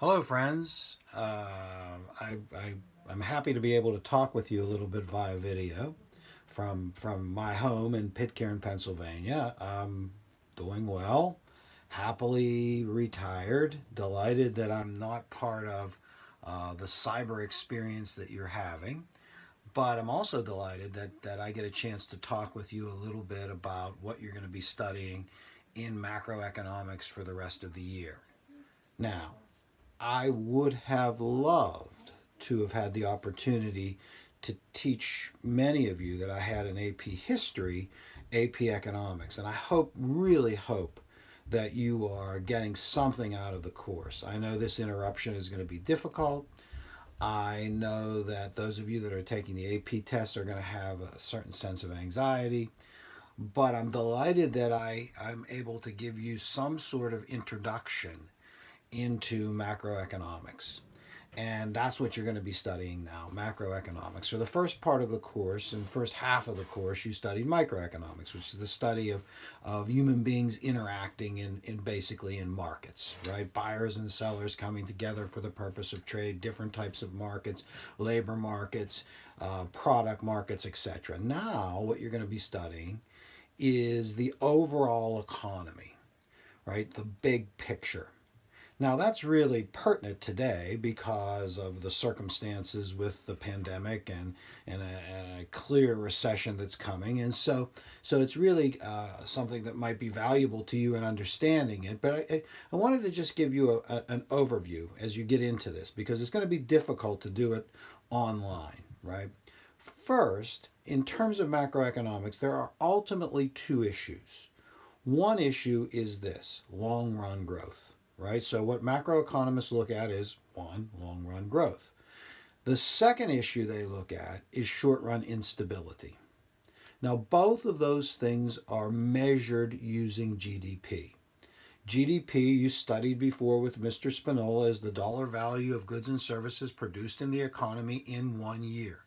Hello, friends. I'm happy to be able to talk with you a little bit via video from my home in Pitcairn, Pennsylvania. I'm doing well, happily retired, delighted that I'm not part of the cyber experience that you're having. But I'm also delighted that I get a chance to talk with you a little bit about what you're going to be studying in macroeconomics for the rest of the year. Now, I would have loved to have had the opportunity to teach many of you that I had an AP History, AP Economics, and I hope, really hope, that you are getting something out of the course. I know this interruption is going to be difficult. I know that those of you that are taking the AP test are going to have a certain sense of anxiety, but I'm delighted that I'm able to give you some sort of introduction into macroeconomics. And that's what you're going to be studying now, macroeconomics. For the first part of the course, in the first half of the course, you studied microeconomics, which is the study of human beings interacting in basically in markets, right? Buyers and sellers coming together for the purpose of trade, different types of markets, labor markets, product markets, etc. Now, what you're going to be studying is the overall economy, right? The big picture. Now, that's really pertinent today because of the circumstances with the pandemic and a clear recession that's coming. And so it's really something that might be valuable to you in understanding it. But I wanted to just give you an overview as you get into this because it's going to be difficult to do it online, right? First, in terms of macroeconomics, there are ultimately two issues. One issue is this long run growth, right? So, what macroeconomists look at is one, long run growth. The second issue they look at is short run instability. Now, both of those things are measured using GDP. GDP, you studied before with Mr. Spinola, is the dollar value of goods and services produced in the economy in 1 year.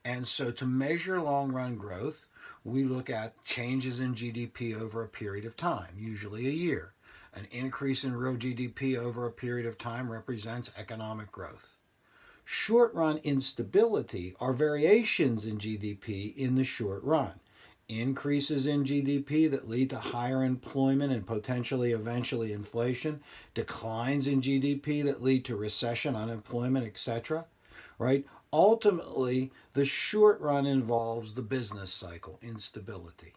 And so to measure long run growth, we look at changes in GDP over a period of time, usually a year. An increase in real GDP over a period of time represents economic growth. Short run instability are variations in GDP in the short run. Increases in GDP that lead to higher employment and potentially eventually inflation, declines in GDP that lead to recession, unemployment, etc. Right? Ultimately, the short run involves the business cycle, instability.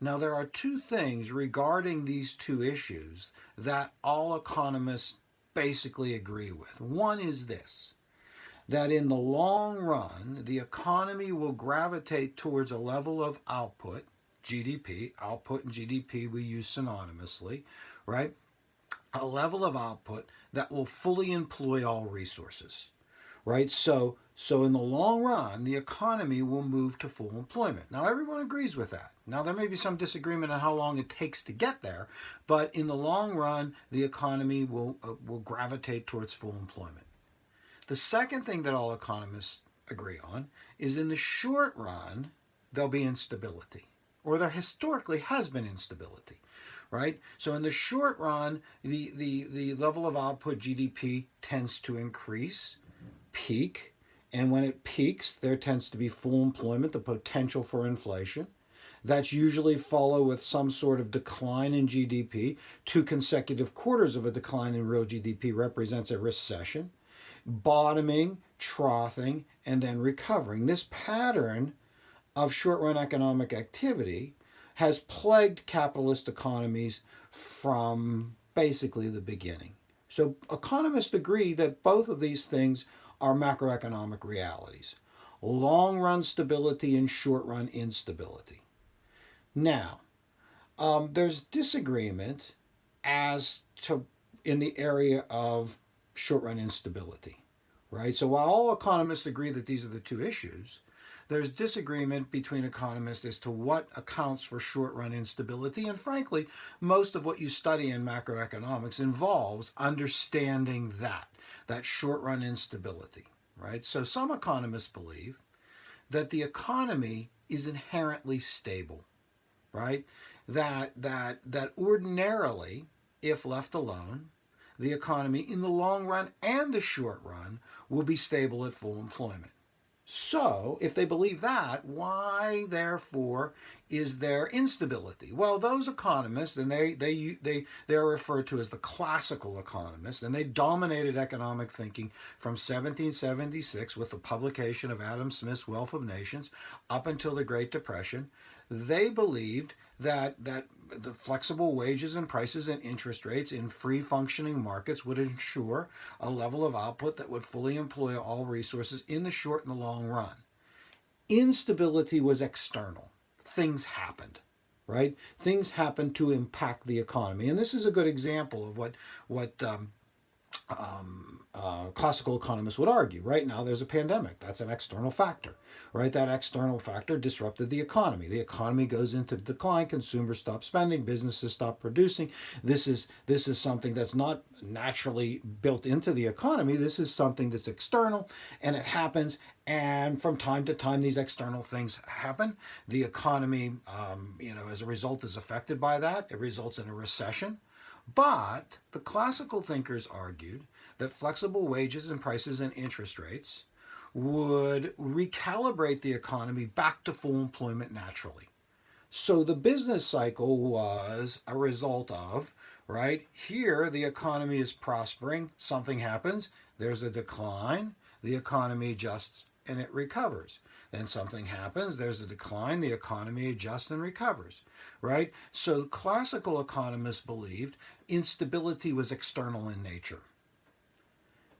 Now, there are two things regarding these two issues that all economists basically agree with. One is this, that in the long run, the economy will gravitate towards a level of output, GDP, output and GDP we use synonymously, right? A level of output that will fully employ all resources, right? So in the long run, the economy will move to full employment. Now everyone agrees with that. Now there may be some disagreement on how long it takes to get there, but in the long run, the economy will gravitate towards full employment. The second thing that all economists agree on is in the short run, there'll be instability, or there historically has been instability, right? So in the short run, the level of output GDP tends to increase, peak, and when it peaks, there tends to be full employment, the potential for inflation. That's usually followed with some sort of decline in GDP. Two consecutive quarters of a decline in real GDP represents a recession, bottoming, troughing, and then recovering. This pattern of short run economic activity has plagued capitalist economies from basically the beginning. So economists agree that both of these things are macroeconomic realities, long run stability and short run instability. Now, there's disagreement as to in the area of short run instability, right? So while all economists agree that these are the two issues, there's disagreement between economists as to what accounts for short run instability. And frankly, most of what you study in macroeconomics involves understanding that short run instability, right? So some economists believe that the economy is inherently stable, right? That ordinarily, if left alone, the economy in the long run and the short run will be stable at full employment. So, if they believe that, why, therefore, is there instability? Well, those economists, and they're referred to as the classical economists, and they dominated economic thinking from 1776 with the publication of Adam Smith's Wealth of Nations up until the Great Depression. They believed that the flexible wages and prices and interest rates in free functioning markets would ensure a level of output that would fully employ all resources in the short and the long run. Instability was external. Things happened, right? Things happened to impact the economy, and this is a good example of what classical economists would argue. Right now, there's a pandemic. That's an external factor, right? That external factor disrupted the economy. The economy goes into decline. Consumers stop spending. Businesses stop producing. This is something that's not naturally built into the economy. This is something that's external, and it happens. And from time to time, these external things happen. The economy, as a result, is affected by that. It results in a recession. But the classical thinkers argued that flexible wages and prices and interest rates would recalibrate the economy back to full employment naturally. So the business cycle was a result of, right? Here, the economy is prospering, something happens, there's a decline, the economy adjusts and it recovers. Then something happens, there's a decline, the economy adjusts and recovers, right? So classical economists believed instability was external in nature.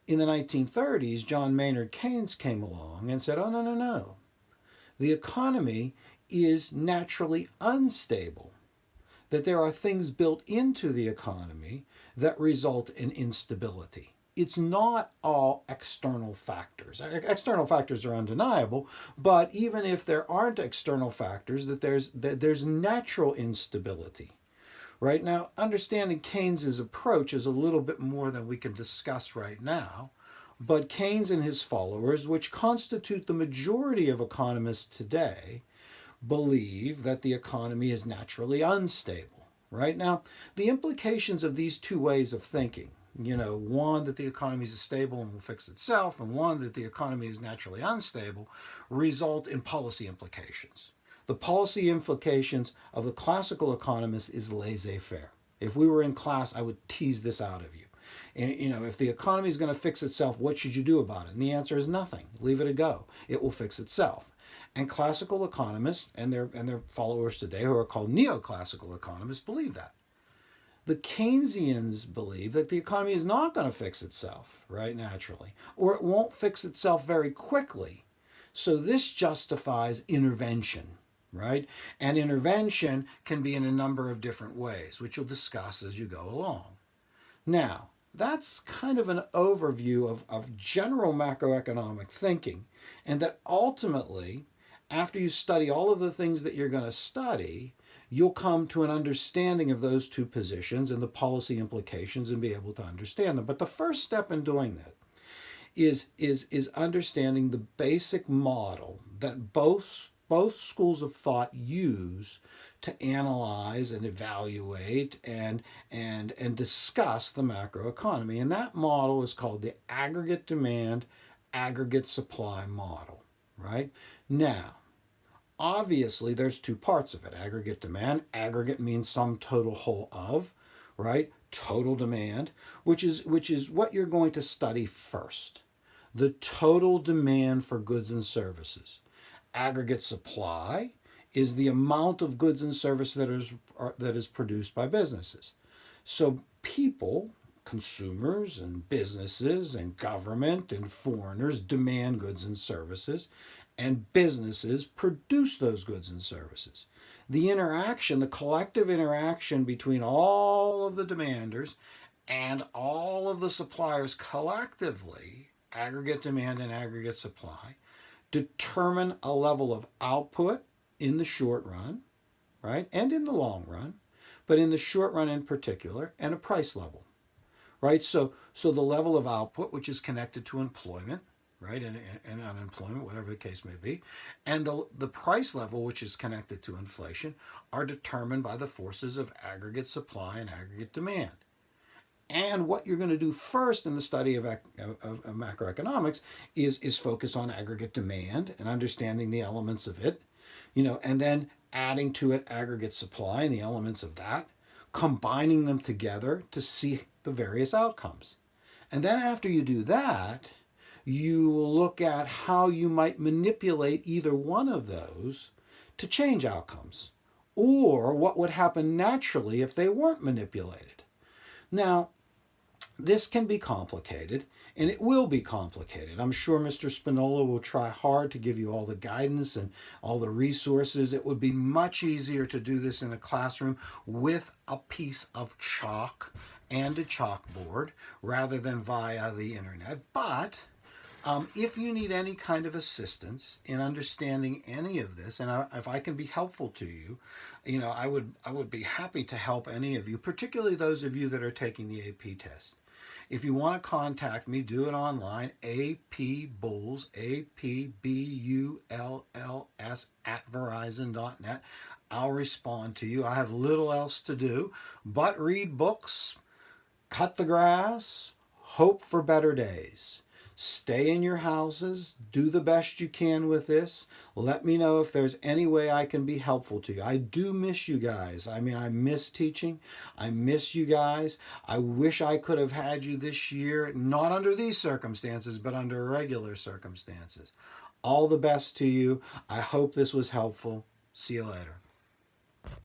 In the 1930s, John Maynard Keynes came along and said, oh, no, no, no. The economy is naturally unstable, that there are things built into the economy that result in instability. It's not all external factors. External factors are undeniable, but even if there aren't external factors, that there's natural instability. Right now, understanding Keynes's approach is a little bit more than we can discuss right now, but Keynes and his followers, which constitute the majority of economists today, believe that the economy is naturally unstable. Right now, the implications of these two ways of thinking, one that the economy is stable and will fix itself, and one that the economy is naturally unstable, result in policy implications. The policy implications of the classical economist is laissez-faire. If we were in class, I would tease this out of you. And, if the economy is going to fix itself, what should you do about it? And the answer is nothing. Leave it a go. It will fix itself. And classical economists and their followers today, who are called neoclassical economists, believe that. The Keynesians believe that the economy is not going to fix itself, right, naturally, or it won't fix itself very quickly. So this justifies intervention, right? And intervention can be in a number of different ways, which you'll discuss as you go along. Now, that's kind of an overview of general macroeconomic thinking, and that ultimately, after you study all of the things that you're going to study, you'll come to an understanding of those two positions and the policy implications and be able to understand them. But the first step in doing that is understanding the basic model that both schools of thought use to analyze and evaluate and discuss the macroeconomy. And that model is called the aggregate demand, aggregate supply model, right? Now, obviously, there's two parts of it. Aggregate demand. Aggregate means sum total whole of, right? Total demand, which is what you're going to study first. The total demand for goods and services. Aggregate supply is the amount of goods and services that is produced by businesses. So people, consumers and businesses and government and foreigners demand goods and services, and businesses produce those goods and services. The interaction, the collective interaction between all of the demanders and all of the suppliers collectively, aggregate demand and aggregate supply, determine a level of output in the short run, right, and in the long run, but in the short run in particular, and a price level, right? So the level of output, which is connected to employment, right, and unemployment, whatever the case may be, and the price level, which is connected to inflation, are determined by the forces of aggregate supply and aggregate demand. And what you're going to do first in the study of macroeconomics is focus on aggregate demand and understanding the elements of it, and then adding to it aggregate supply and the elements of that, combining them together to see the various outcomes. And then after you do that, you will look at how you might manipulate either one of those to change outcomes, or what would happen naturally if they weren't manipulated. Now, this can be complicated, and it will be complicated. I'm sure Mr. Spinola will try hard to give you all the guidance and all the resources. It would be much easier to do this in a classroom with a piece of chalk and a chalkboard rather than via the internet. But if you need any kind of assistance in understanding any of this, and if I can be helpful to you, I would be happy to help any of you, particularly those of you that are taking the AP test. If you want to contact me, do it online, apbulls, APBULLS @verizon.net. I'll respond to you. I have little else to do but read books, cut the grass, hope for better days. Stay in your houses, do the best you can with this. Let me know if there's any way I can be helpful to you. I do miss you guys. I miss teaching. I miss you guys. I wish I could have had you this year, not under these circumstances, but under regular circumstances. All the best to you. I hope this was helpful. See you later.